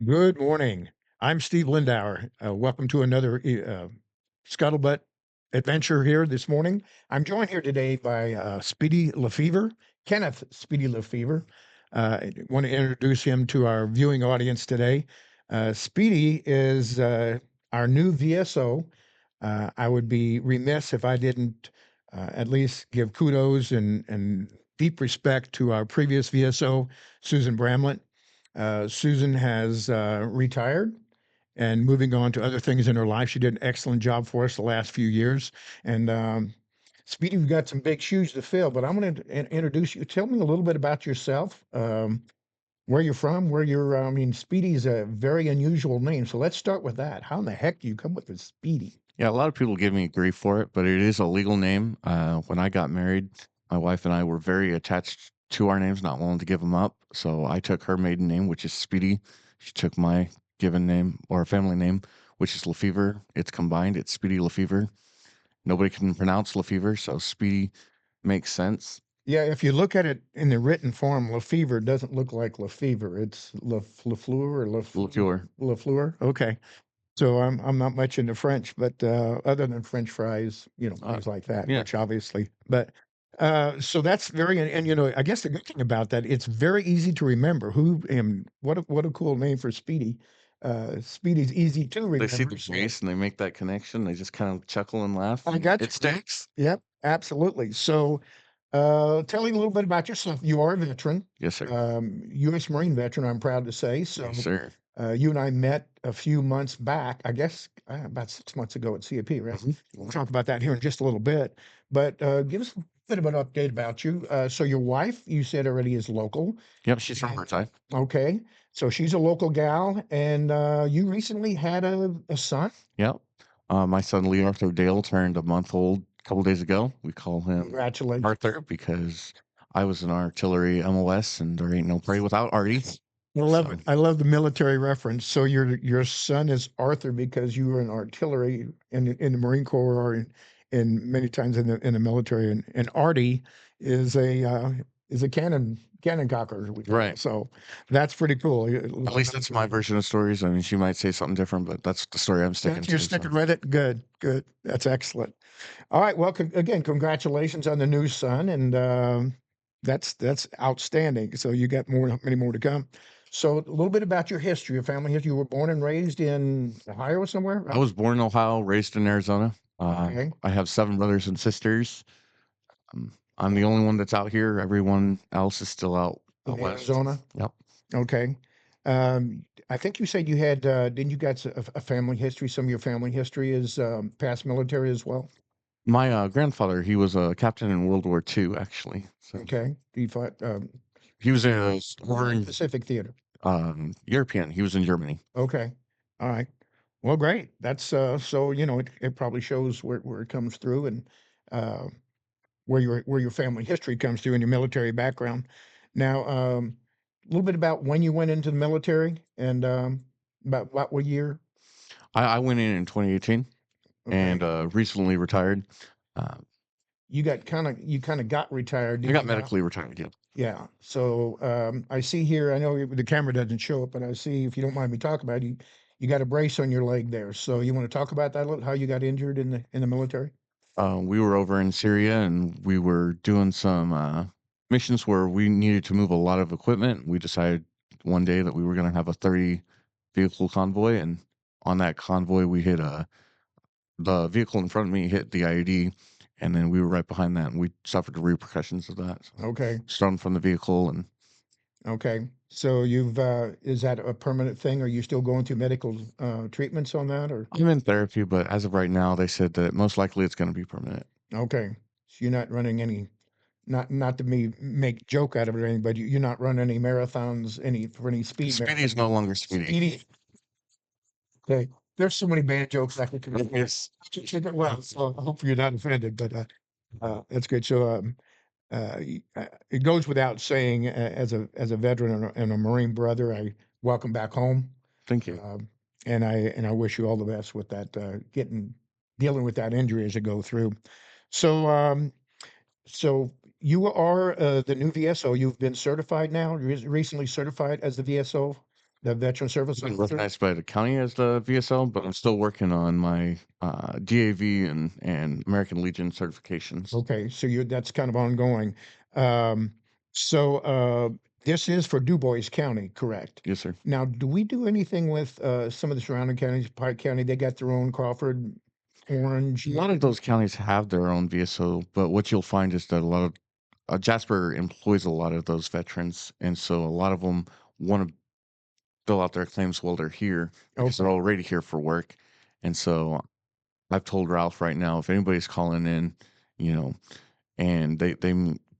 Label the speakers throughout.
Speaker 1: Good morning. I'm Steve Lindauer. Welcome to another Scuttlebutt adventure here this morning. I'm joined here today by Speedy LeFevre, Kenneth Speedy LeFevre. I want to introduce him to our viewing audience today. Speedy is our new VSO. I would be remiss if I didn't at least give kudos and deep respect to our previous VSO, Susan Bramlett. Susan has retired and moving on to other things in her life. She did an excellent job for us the last few years. And Speedy, we've got some big shoes to fill, but I'm going to introduce you. Tell me a little bit about yourself, where you're from, where you're. I mean, Speedy's a very unusual name. So let's start with that. How in the heck do you come up with Speedy?
Speaker 2: Yeah, a lot of people give me grief for it, but it is a legal name. When I got married, my wife and I were very attached to our names, not willing to give them up. So I took her maiden name, which is Speedy. She took my given name or family name, which is Lefever. It's combined. It's Speedy Lefever. Nobody can pronounce Lefever, so Speedy makes sense.
Speaker 1: Yeah, if you look at it in the written form, Lefevre doesn't look like Lefevre. It's Lefleur or
Speaker 2: Lefeur.
Speaker 1: Lefleur. Okay. So I'm not much into French, but other than French fries,
Speaker 2: Uh,
Speaker 1: things like that,
Speaker 2: yeah,
Speaker 1: which obviously, but so that's very, and I guess the good thing about that, it's very easy to remember who and what a cool name for Speedy. Speedy's easy to
Speaker 2: they see
Speaker 1: remember.
Speaker 2: the
Speaker 1: So
Speaker 2: face and they make that connection. They just kind of chuckle and laugh,
Speaker 1: I
Speaker 2: and
Speaker 1: got
Speaker 2: it
Speaker 1: you. Yep.
Speaker 2: sticks.
Speaker 1: Yep. Absolutely. So tell me a little bit about yourself. You are a veteran,
Speaker 2: Yes, sir.
Speaker 1: U.S. Marine veteran, I'm proud to say.
Speaker 2: Yes,
Speaker 1: So
Speaker 2: sir.
Speaker 1: you and I met a few months back, I guess about 6 months ago at CAP, right?
Speaker 2: Mhm.
Speaker 1: We'll talk about that here in just a little bit. But give us a bit of an update about you. So your wife, you said already is local.
Speaker 2: Yep, she's from
Speaker 1: And
Speaker 2: Birdseye.
Speaker 1: okay. So she's a local gal, and you recently had a son.
Speaker 2: Yep. My son Lee Arthur Dale turned a month old a couple days ago. We call him
Speaker 1: Congratulations.
Speaker 2: Arthur because I was an artillery MOS and there ain't no parade without Artie.
Speaker 1: I love
Speaker 2: So
Speaker 1: it. I love the military reference. So your son is Arthur because you were in artillery in the Marine Corps or in many times in the military, and Artie is a cannon cocker, as we call
Speaker 2: right.
Speaker 1: it. So that's pretty cool. A
Speaker 2: At
Speaker 1: lot of
Speaker 2: least that's my
Speaker 1: military.
Speaker 2: version of stories. I mean, she might say something different, but that's the story I'm sticking
Speaker 1: You're
Speaker 2: to. So
Speaker 1: sticking with it. Good, good. That's excellent. All right. Well, again, congratulations on the new son, and that's outstanding. So you got many more to come. So a little bit about your history, your family history. You were born and raised in Ohio somewhere,
Speaker 2: I
Speaker 1: right?
Speaker 2: was born in Ohio, raised in Arizona.
Speaker 1: Okay.
Speaker 2: I have seven brothers and sisters. I'm the only one that's out here. Everyone else is still out
Speaker 1: In
Speaker 2: west.
Speaker 1: Arizona.
Speaker 2: Yep.
Speaker 1: Okay. I think you said you had, didn't you got a family history? Some of your family history is past military as well.
Speaker 2: My grandfather, he was a captain in World War II, actually. So
Speaker 1: Okay. You fought
Speaker 2: he was a Marine.
Speaker 1: Pacific Theater.
Speaker 2: European. He was in Germany.
Speaker 1: Okay. All right. Well, great. That's so it probably shows where it comes through and uh where your family history comes through and your military background. Now, a little bit about when you went into the military and about what year?
Speaker 2: I went in 2018 and
Speaker 1: Okay.
Speaker 2: recently retired. Uh,
Speaker 1: You kind of got retired,
Speaker 2: I
Speaker 1: did
Speaker 2: got
Speaker 1: you not?
Speaker 2: medically retired. Yeah.
Speaker 1: Yeah. So I see here, I know the camera doesn't show it, but I see if you don't mind me talking about it, you got a brace on your leg there. So you want to talk about that a little, how you got injured in the military?
Speaker 2: We were over in Syria and we were doing some missions where we needed to move a lot of equipment. We decided one day that we were going to have a 30 vehicle convoy, and on that convoy, we hit the vehicle in front of me hit the IED, and then we were right behind that, and we suffered the repercussions of that. So,
Speaker 1: Okay.
Speaker 2: thrown from the vehicle, and
Speaker 1: Okay. So is that a permanent thing? Are you still going through medical treatments on that or?
Speaker 2: I'm in therapy, but as of right now, they said that most likely it's going to be permanent.
Speaker 1: Okay. So you're not running any, not to me make joke out of it or anything, but you're not running any marathons, for any speed
Speaker 2: Speedy is no
Speaker 1: marathons.
Speaker 2: longer speedy.
Speaker 1: Speedy. Okay. There's so many bad jokes I could come.
Speaker 2: Yes.
Speaker 1: Well, so I hope you're not offended, but that's good. So it goes without saying, as a veteran and a Marine brother, I welcome back home.
Speaker 2: Thank you.
Speaker 1: Um, and I wish you all the best with that, dealing with that injury as you go through. So, so you are the new VSO. You've been certified now, recently certified as the VSO. the veteran service
Speaker 2: I've been
Speaker 1: officer?
Speaker 2: recognized by the county as the VSO, but I'm still working on my DAV and American Legion certifications.
Speaker 1: Okay, so you that's kind of ongoing. Um, so, this is for Dubois County, correct?
Speaker 2: Yes, sir.
Speaker 1: Now, do we do anything with, some of the surrounding counties? Pike County, they got their own Crawford,
Speaker 2: A
Speaker 1: Orange.
Speaker 2: lot of those counties have their own VSO, but what you'll find is that a lot of Jasper employs a lot of those veterans, and so a lot of them want to fill out their claims while they're here because they're
Speaker 1: Okay,
Speaker 2: already here for work. And so I've told Ralph right now if anybody's calling in, you know, and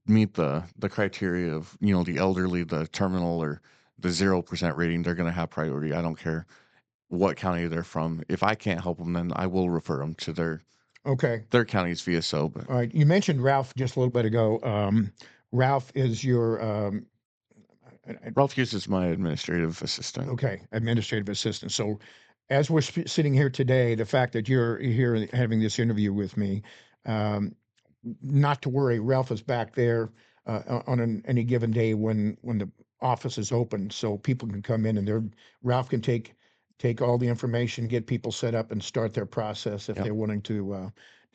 Speaker 2: meet the criteria of the elderly, the terminal, or the 0% rating, they're going to have priority. I don't care what county they're from. If I can't help them, then I will refer them to
Speaker 1: okay.
Speaker 2: their county's VSO. But
Speaker 1: All right, you mentioned Ralph just a little bit ago. Ralph is your,
Speaker 2: Ralph Hughes is my administrative assistant.
Speaker 1: okay, administrative assistant. So, as we're sitting here today, the fact that you're here and having this interview with me, um, not to worry, Ralph is back there on any given day when the office is open, so people can come in and Ralph can take all the information, get people set up, and start their process if
Speaker 2: Yep.
Speaker 1: they're wanting to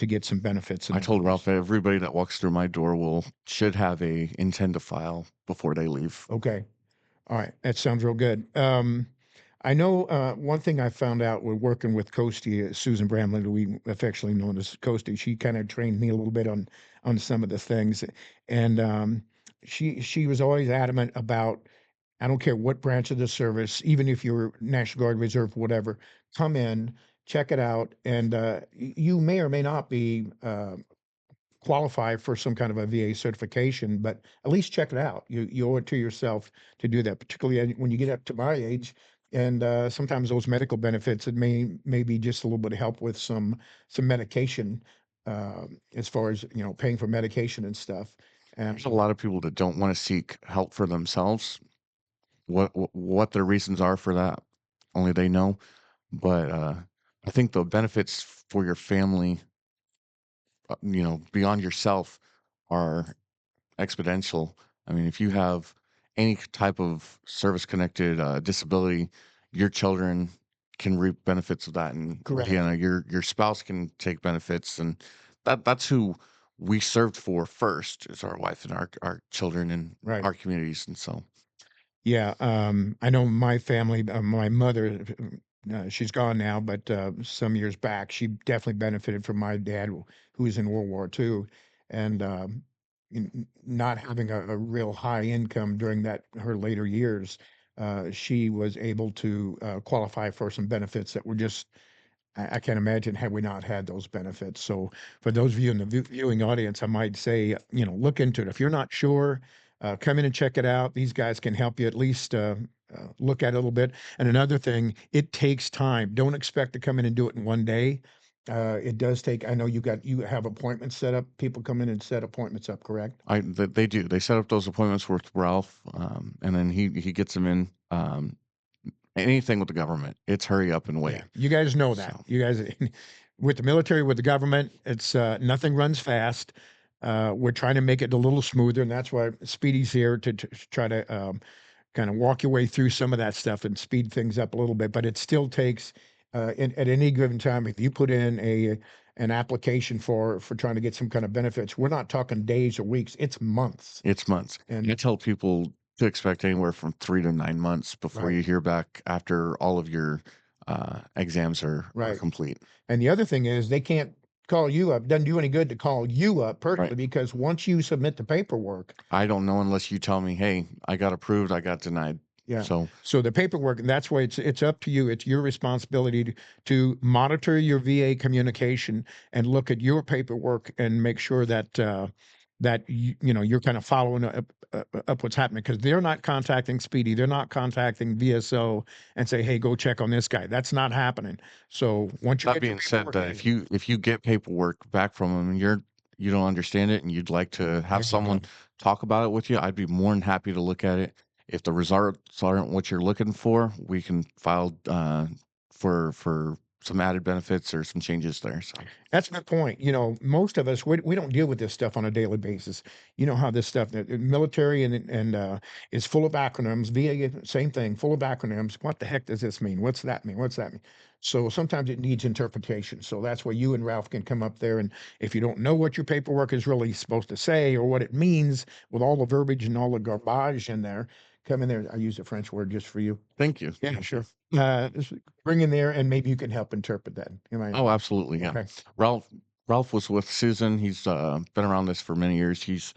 Speaker 1: get some benefits
Speaker 2: I
Speaker 1: and
Speaker 2: told Ralph
Speaker 1: everything.
Speaker 2: everybody that walks through my door will should have a intend to file before they leave.
Speaker 1: Okay. All right, that sounds real good. I know one thing I found out with working with Coasty, Susan Bramlett, who we affectionately known as Coasty. She kind of trained me a little bit on some of the things, and she was always adamant about I don't care what branch of the service, even if you're National Guard, Reserve, whatever, come in, check it out, and you may or may not be qualify for some kind of a VA certification, but at least check it out. You owe it to yourself to do that, particularly when you get up to my age. And sometimes those medical benefits, it may be just a little bit of help with some medication, as far as paying for medication and stuff.
Speaker 2: There's a
Speaker 1: And
Speaker 2: lot of people that don't want to seek help for themselves. What their reasons are for that, only they know. But I think the benefits for your family, beyond yourself, are exponential. I mean, if you have any type of service-connected disability, your children can reap benefits of that in
Speaker 1: correct,
Speaker 2: Indiana. Your spouse can take benefits, and that's who we served for first is our wife and our children and
Speaker 1: right.
Speaker 2: our communities. And so
Speaker 1: Yeah, I know my family, my mother, she's gone now, but some years back, she definitely benefited from my dad, who was in World War II, and not having a real high income during her later years, she was able to qualify for some benefits that were just I can't imagine had we not had those benefits. So for those of you in the viewing audience, I might say, look into it. If you're not sure, come in and check it out. These guys can help you at least look at it a little bit. And another thing, it takes time. Don't expect to come in and do it in one day. It does take. I know you have appointments set up. People come in and set appointments up, correct?
Speaker 2: they do. They set up those appointments with Ralph, and then he gets them in. Anything with the government, it's hurry up and
Speaker 1: Yeah,
Speaker 2: wait.
Speaker 1: you guys know that.
Speaker 2: So
Speaker 1: You guys with the military, with the government, it's nothing runs fast. We're trying to make it a little smoother, and that's why Speedy's here to try to kind of walk your way through some of that stuff and speed things up a little bit. But it still takes at any given time if you put in a an application for trying to get some kind of benefits, we're not talking days or weeks; it's months.
Speaker 2: it's months. I
Speaker 1: And
Speaker 2: tell people to expect anywhere from 3 to 9 months before
Speaker 1: right,
Speaker 2: you hear back after all of your exams are
Speaker 1: right.
Speaker 2: complete.
Speaker 1: And the other thing is they can't call you up. Doesn't do any good to call you up
Speaker 2: Right.
Speaker 1: personally because once you submit the paperwork,
Speaker 2: I don't know unless you tell me, hey, I got approved, I got denied.
Speaker 1: yeah.
Speaker 2: So
Speaker 1: So the paperwork, and that's why it's up to you. It's your responsibility to monitor your VA communication and look at your paperwork and make sure that you're kind of following up what's happening because they're not contacting Speedy, they're not contacting VSO and say, hey, go check on this guy. That's not happening. So once you
Speaker 2: that
Speaker 1: get your
Speaker 2: being said,
Speaker 1: paperwork in,
Speaker 2: if you get paperwork back from them and you don't understand it and you'd like to have
Speaker 1: there you
Speaker 2: someone
Speaker 1: go.
Speaker 2: talk about it with you, I'd be more than happy to look at it. If the results aren't what you're looking for, we can file for some added benefits or some changes there. So
Speaker 1: That's a good point. You know, most of us we don't deal with this stuff on a daily basis. You know how this stuff, the military and is full of acronyms. VA, same thing, full of acronyms. What the heck does this mean? What's that mean? What's that mean? So sometimes it needs interpretation. So that's where you and Ralph can come up there, and if you don't know what your paperwork is really supposed to say or what it means with all the verbiage and all the garbage in there, come in there. I use a French word just for you.
Speaker 2: thank you.
Speaker 1: Yeah,
Speaker 2: Thank you.
Speaker 1: sure. Just bring in there, and maybe you can help interpret that. Am I
Speaker 2: Oh, absolutely. Yeah.
Speaker 1: okay?
Speaker 2: Ralph Ralph was with Susan. He's been around this for many years. He's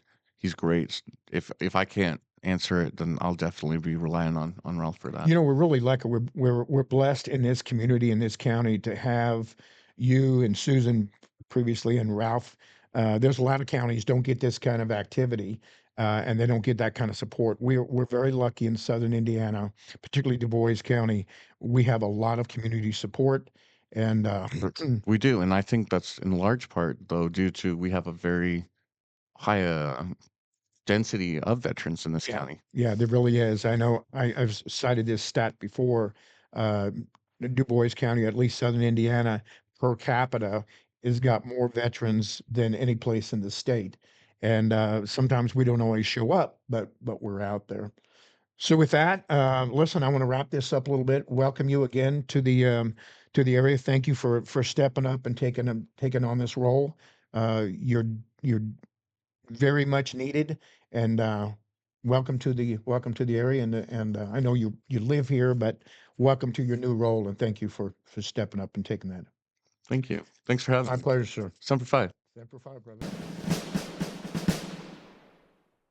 Speaker 2: great. If I can't answer it, then I'll definitely be relying on Ralph for that.
Speaker 1: You know, we're really lucky. We're blessed in this community, in this county, to have you and Susan previously and Ralph. There's a lot of counties don't get this kind of activity, and they don't get that kind of support. We're very lucky in Southern Indiana, particularly Dubois County. We have a lot of community support, and
Speaker 2: We do, and I think that's in large part though due to we have a very high density of veterans in this
Speaker 1: yeah,
Speaker 2: county.
Speaker 1: yeah, there really is. I know I've cited this stat before. Uh, Dubois County, at least Southern Indiana, per capita, has got more veterans than any place in the state. And sometimes we don't always show up, but we're out there. So with that, listen, I want to wrap this up a little bit. Welcome you again to the area. Thank you for stepping up and taking on this role. You're very much needed, and welcome to the area. And I know you live here, but welcome to your new role, and thank you for stepping up and taking that.
Speaker 2: Thank you. Thanks for having
Speaker 1: My
Speaker 2: me.
Speaker 1: pleasure, sir.
Speaker 2: Semper Fi.
Speaker 1: Semper Fi, brother.